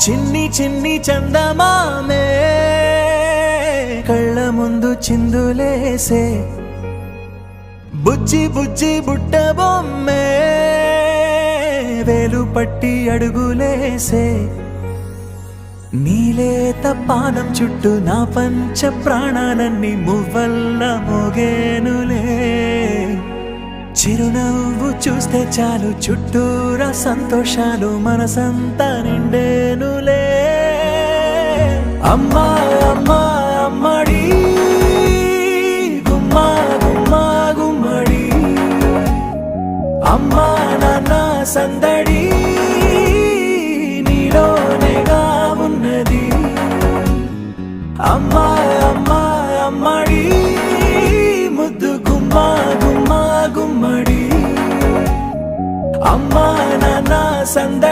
చిన్ని చిన్ని చందమామే కళ్ళ ముందు చిందులేసే, బుజ్జి బుజ్జి బుట్ట బొమ్మే వేలు పట్టి అడుగులేసే, నీలేత పానం చుట్టూ నా పంచ ప్రాణాలన్నీ మువ్వల్ల మోగేనులే. చిరునవ్వు చూస్తే చాలు చుట్టూరా సంతోషాలు మనసంతా నిండేనులే. అమ్మా అమ్మా అమ్మడి గుమ్మా గుమ్మా గుమ్మడి, అమ్మా నాన్న సందడి నీలోనేగా ఉన్నది. అమ్మా అమ్మా అమ్మడి ముద్దు గుమ్మా గుమ్మా గుమ్మడి, అమ్మా నాన్న సందడి.